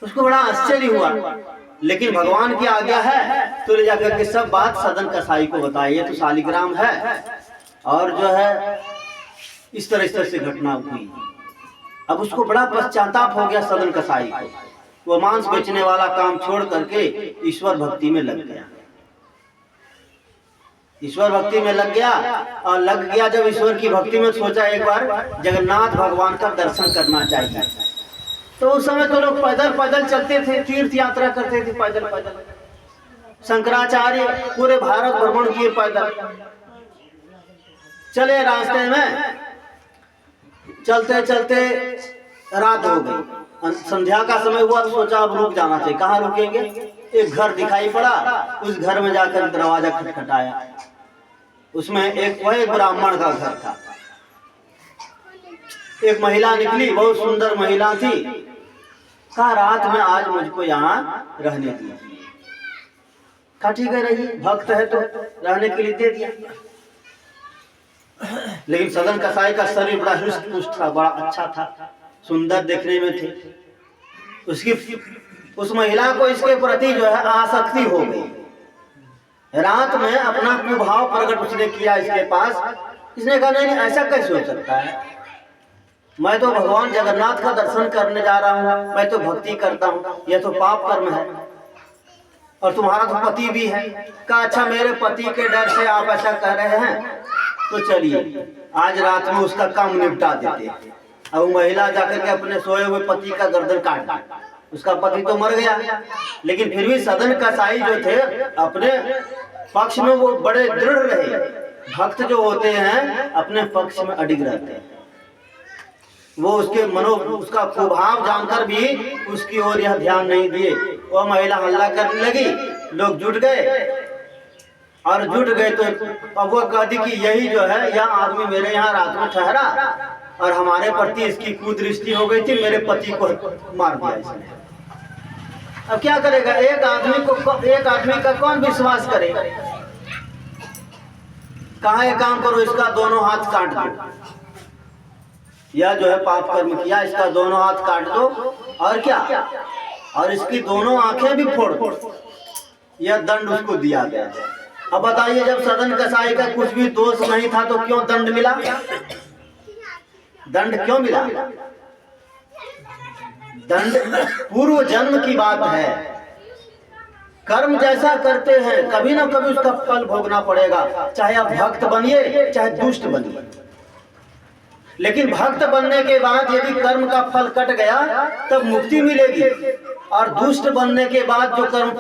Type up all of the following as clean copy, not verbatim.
उसको बड़ा आश्चर्य हुआ, लेकिन भगवान की आज्ञा है तो ले जाकर के सब बात सदन कसाई को बताई। ये तो शालिग्राम है और जो है इस तरह से घटना हुई। अब उसको बड़ा पश्चाताप हो गया सदन कसाई को। वो मांस बेचने वाला काम छोड़ करके ईश्वर भक्ति में लग गया। ईश्वर भक्ति में लग गया और लग गया जब ईश्वर की भक्ति में, सोचा एक बार जगन्नाथ भगवान का दर्शन करना चाहिए। तो उस समय तो लोग पैदल पैदल चलते थे, तीर्थ यात्रा करते थे पैदल पैदल। शंकराचार्य पूरे भारत भ्रमण किए पैदल। चले रास्ते में चलते चलते रात हो गई, संध्या का समय हुआ तो सोचा अब रुक जाना चाहिए। कहाँ रुकेंगे? एक घर दिखाई पड़ा, उस घर में जाकर दरवाजा खटखटाया। उसमें एक ब्राह्मण का घर था। एक महिला निकली, बहुत सुंदर महिला थी। कहा रात में आज मुझको यहाँ रहने दीजिए। कहा ठीक है रहिए, भक्त है तो रहने के लिए दे दिया। लेकिन सदन कसाई का शरीर बड़ा हृष्ट पुष्ट था, बड़ा अच्छा था, सुंदर देखने में थे। उस महिला को इसके प्रति जो है आसक्ति हो गई। रात में अपना कुभाव प्रकट उसने किया इसके पास। इसने कहा नहीं ऐसा कैसे हो सकता है, मैं तो भगवान जगन्नाथ का दर्शन करने जा रहा हूँ, मैं तो भक्ति करता हूँ, यह तो पाप कर्म है और तुम्हारा तो पति भी है। कहा अच्छा मेरे पति के डर से आप ऐसा कह रहे हैं तो चलिए आज रात में उसका काम निपटा देते। अब महिला जाकर के अपने सोए हुए पति का गर्दन काट दिया। उसका पति तो मर गया, लेकिन फिर भी सदन कसाई जो थे अपने पक्ष में वो बड़े दृढ़ रहे। भक्त जो होते हैं अपने पक्ष में अडिग रहते हैं। वो उसका कुभाव जानकर भी उसकी ओर यह ध्यान नहीं दिए। वो महिला हल्ला करने लगी, लोग जुट गए और जुट गए तो अब वो कहती कि यही जो है यह आदमी मेरे यहाँ रात में ठहरा और हमारे प्रति इसकी कुदृष्टि हो गई थी, मेरे पति को मार दिया इसने। अब क्या करेगा? एक आदमी का कौन विश्वास करेगा? कहा एक काम करो, इसका दोनों हाथ काट दो। यह जो है पाप कर्म किया, इसका दोनों हाथ काट दो और क्या, और इसकी दोनों आंखें भी फोड़ दो। यह दंड उसको दिया गया। अब बताइए जब सदन कसाई का कुछ भी दोष नहीं था तो क्यों दंड मिला? दंड क्यों मिला? दंड पूर्व जन्म की बात है। कर्म जैसा करते हैं कभी ना कभी उसका फल भोगना पड़ेगा, चाहे आप भक्त बनिए चाहे दुष्ट बनिए। लेकिन भक्त बनने के बाद यदि कर्म का फल कट गया तब मुक्ति मिलेगी, और दुष्ट बनने के बाद जो कर्म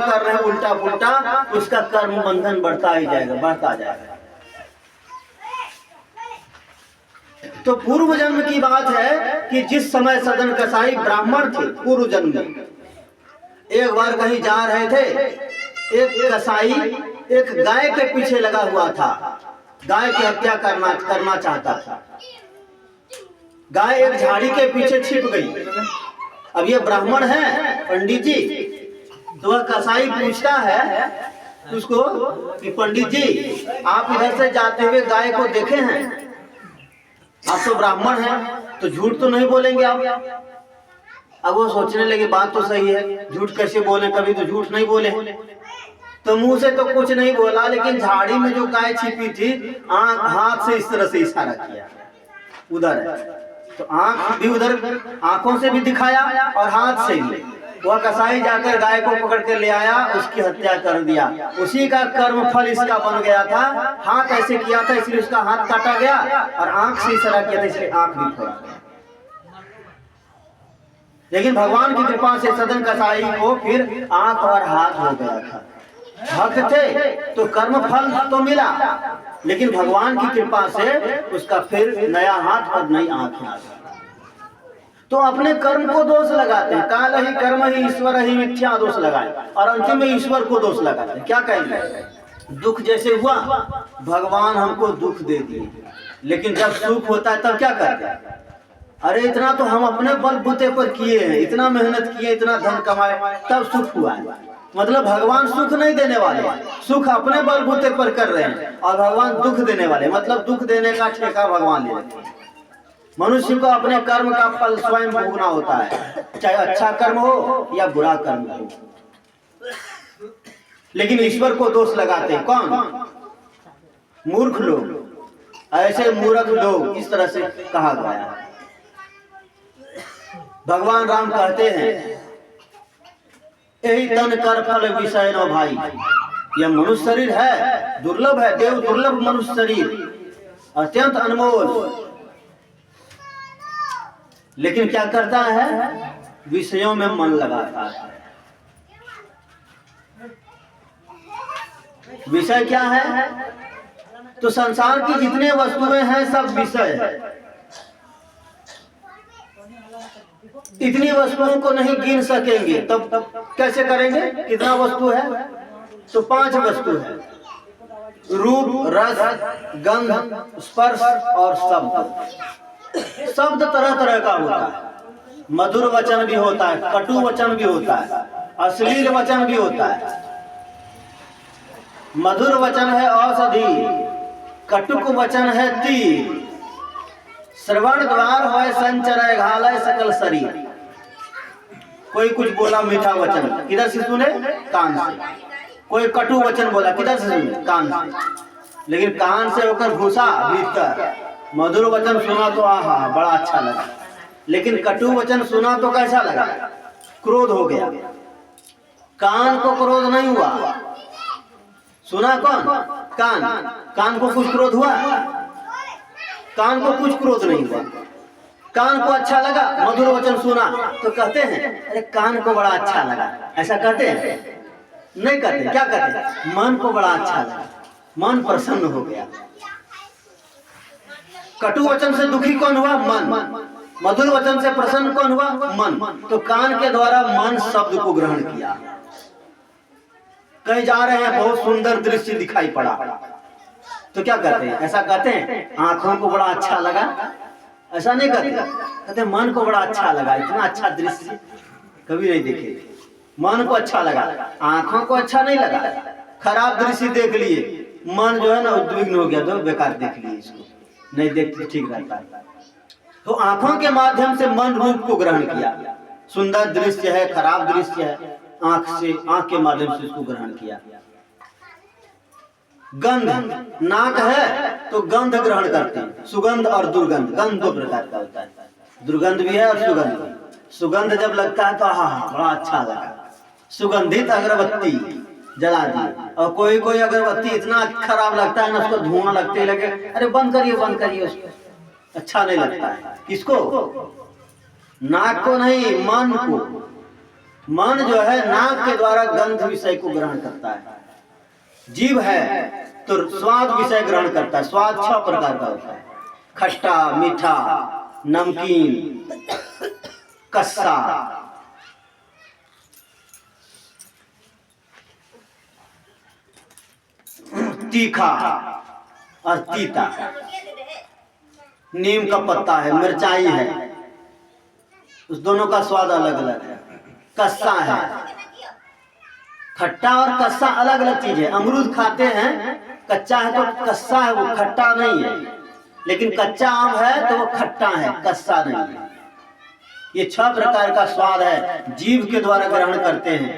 कर रहे हैं उल्टा पुल्टा, उसका कर्म बंधन बढ़ता ही जाएगा, बढ़ता जाएगा। तो पूर्व जन्म की बात है कि जिस समय सदन कसाई ब्राह्मण थे पूर्व जन्म में, एक बार कहीं जा रहे थे, एक कसाई एक गाय के पीछे लगा हुआ था, गाय की हत्या करना चाहता था। गाय एक झाड़ी के पीछे छिप गई। अब ये ब्राह्मण है पंडित जी, तो वह कसाई पूछता है उसको कि पंडित जी आप इधर से जाते हुए गाय को देखे हैं? आप तो ब्राह्मण हैं तो झूठ तो नहीं बोलेंगे आप? अब वो सोचने लगे बात तो सही है, झूठ कैसे बोले, कभी तो झूठ नहीं बोले। तो मुंह से तो कुछ नहीं बोला, लेकिन झाड़ी में जो गाय छिपी थी हाथ से इस तरह से इशारा किया, उधर है। तो आंख भी उधर, आंखों से भी दिखाया और हाथ से भी। वह कसाई जाकर गाय को पकड़ कर ले आया, उसकी हत्या कर दिया। उसी का कर्म फल इसका बन गया था। हाथ ऐसे किया था इसलिए उसका हाथ काटा गया, और आंख से इशारा किया था इसलिए आंख भी फोड़ा गया। लेकिन भगवान की कृपा से सदन कसाई को फिर आंख और हाथ हो गया था। भक्त थे तो कर्म फल तो मिला, लेकिन भगवान की कृपा से उसका फिर नया हाथ और नई आंख आ गई। तो अपने कर्म को दोष लगाते हैं, काल ही कर्म ही ईश्वर ही मिथ्या दोष लगाए, और अंतिम में ईश्वर को दोष लगाते हैं। क्या कहेंगे? दुख जैसे हुआ, भगवान हमको दुख दे दिए, लेकिन जब सुख होता है तब क्या करते हैं? अरे इतना तो हम अपने बलबूते पर किए हैं, इतना मेहनत किए, इतना धन कमाए, तब सुख हुआ है। मतलब भगवान सुख नहीं देने वाले, सुख अपने बलबूते पर कर रहे हैं, और भगवान दुख देने वाले, मतलब दुख देने का ठेका भगवान ले लेते हैं। मनुष्य को अपने कर्म का फल स्वयं भोगना होता है, चाहे अच्छा कर्म हो या बुरा कर्म हो। लेकिन ईश्वर को दोष लगाते हैं कौन? मूर्ख लोग। ऐसे मूर्ख लोग इस तरह से कहा गया। भगवान राम कहते हैं, यही तन कर फल विषय न भाई। यह मनुष्य शरीर है, दुर्लभ है, देव दुर्लभ मनुष्य शरीर, अत्यंत अनमोल। लेकिन क्या करता है? विषयों में मन लगाता है। विषय क्या है? तो संसार की जितने वस्तुएं हैं सब विषय है। इतनी वस्तुओं को नहीं गिन सकेंगे, तब कैसे करेंगे? कितना वस्तु है? तो 5 वस्तु है, रूप, रस, गंध, स्पर्श और शब्द। शब्द तरह तरह का होता है। मधुर वचन भी होता है, कटु वचन भी होता है, अश्लील वचन भी होता है। मधुर वचन है औषधि, कटुक वचन है तीर, श्रवण द्वार होय संचरय घालय सकल शरीर। कोई कुछ बोला मीठा वचन, किधर से सुने? कान से। कोई कटु वचन बोला, किधर से सुने? कान से। लेकिन कान से होकर घुसा भीतर। मधुर वचन सुना तो आहा बड़ा अच्छा लगा, लेकिन कटु वचन सुना तो कैसा लगा? क्रोध हो गया। कान को क्रोध नहीं हुआ, सुना कौन? कान। कान को कुछ क्रोध हुआ? कान को कुछ क्रोध नहीं हुआ। कान को अच्छा लगा, मधुर वचन सुना तो कहते हैं अरे कान को बड़ा अच्छा लगा। ऐसा कहते हैं? नहीं कहते। क्या कहते हैं? मन को बड़ा अच्छा लगा, मन प्रसन्न हो गया। कटु वचन से दुखी कौन हुआ? मन। मधुर वचन से प्रसन्न कौन हुआ? मन। तो कान के द्वारा मन शब्द को ग्रहण किया। कहीं जा रहे हैं, बहुत सुंदर दृश्य दिखाई पड़ा, तो क्या कहते हैं? ऐसा कहते हैं आंखों को बड़ा अच्छा लगा? ऐसा नहीं कहते। कहते मन को बड़ा अच्छा लगा, इतना अच्छा दृश्य कभी नहीं देखे। मन को अच्छा लगा, आंखों को अच्छा नहीं लगा। खराब दृश्य देख लिए, मन जो है ना उद्विग्न हो गया, तो बेकार देख लिए, इसको नहीं देखते ठीक रहता है। तो आंखों के माध्यम से मन रूप को ग्रहण किया। सुंदर दृश्य है, खराब दृश्य है, आंख के माध्यम से उसको ग्रहण किया। गंध, नाक है तो गंध ग्रहण करते हैं, सुगंध और दुर्गंध। गंध 2 प्रकार का होता है, दुर्गंध भी है और सुगंध भी। सुगंध जब लगता है तो हाँ बड़ा अच्छा लगा। सुगंधित अगरबत्ती जला दी, और कोई कोई अगरबत्ती इतना खराब लगता है ना, उसको धुआं लगते लगे, अरे बंद करिए उसको, अच्छा नहीं लगता है। किसको? नाक को नहीं, मन को। मन जो है नाक के द्वारा गंध विषय को ग्रहण करता है। जीभ है तो स्वाद विषय ग्रहण करता है। स्वाद 6 प्रकार का होता है, खट्टा, मीठा, नमकीन, कस्सा। तीखा और तीता। नीम का पत्ता है, मिर्चाई है, उस दोनों का स्वाद अलग अलग है। कस्सा है, खट्टा और कस्सा अलग अलग चीज है। अमरूद खाते हैं, कच्चा है तो कस्सा है, वो खट्टा नहीं है। लेकिन कच्चा आम है तो वो खट्टा है, कस्सा नहीं है। ये 6 प्रकार का स्वाद है, जीभ के द्वारा ग्रहण करते हैं।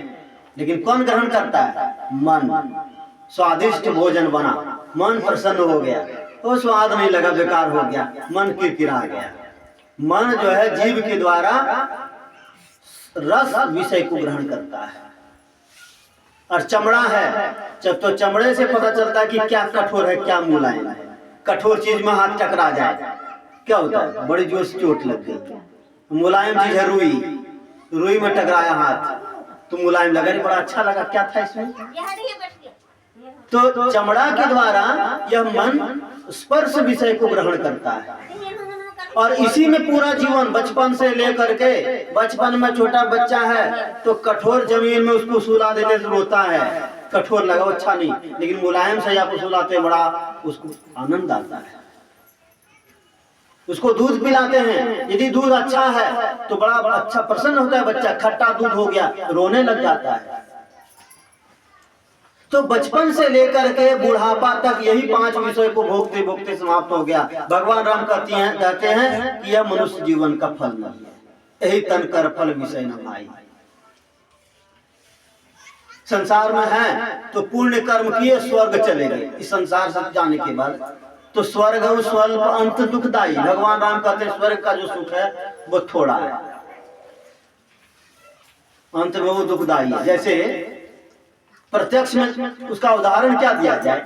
लेकिन कौन ग्रहण करता है? मन। स्वादिष्ट भोजन बना, मन प्रसन्न हो गया, वो स्वाद नहीं लगा, बेकार हो गया, मन किरकिरा गया। मन जो है जीभ के द्वारा रस विषय को ग्रहण करता है। और चमड़ा है, जब तो चमड़े से पता चलता है कि क्या कठोर है क्या मुलायम है। कठोर चीज में हाथ टकरा जाए क्या होता है? बड़ी जोर से चोट लग गई। मुलायम चीज है रुई, रुई में टकराया हाथ तो मुलायम लगा, बड़ा अच्छा लगा, क्या था इसमें? तो चमड़ा के द्वारा यह मन स्पर्श विषय को ग्रहण करता है, और इसी में पूरा जीवन बचपन से लेकर के, बचपन में छोटा बच्चा है तो कठोर जमीन में उसको सुला देते तो रोता है, कठोर लगा अच्छा नहीं, लेकिन मुलायम से आप सुलाते बड़ा उसको आनंद आता है। उसको दूध पिलाते हैं, यदि दूध अच्छा है तो बड़ा अच्छा प्रसन्न होता है बच्चा। खट्टा दूध हो गया रोने लग जाता है। तो बचपन से लेकर के बुढ़ापा तक यही 5 विषय को भोगते भोगते समाप्त हो गया। भगवान राम कहते हैं कि यह मनुष्य जीवन का फल नहीं है, यही तन कर फल विषय न भाई। संसार में है तो पुण्य कर्म किए स्वर्ग चले गए, इस संसार से जाने के बाद तो स्वर्ग स्वल्प अंत दुखदाई। भगवान राम कहते हैं स्वर्ग का जो सुख है वो थोड़ा है, अंत में वो दुखदाई है। जैसे प्रत्यक्ष में उसका उदाहरण क्या दिया जाए?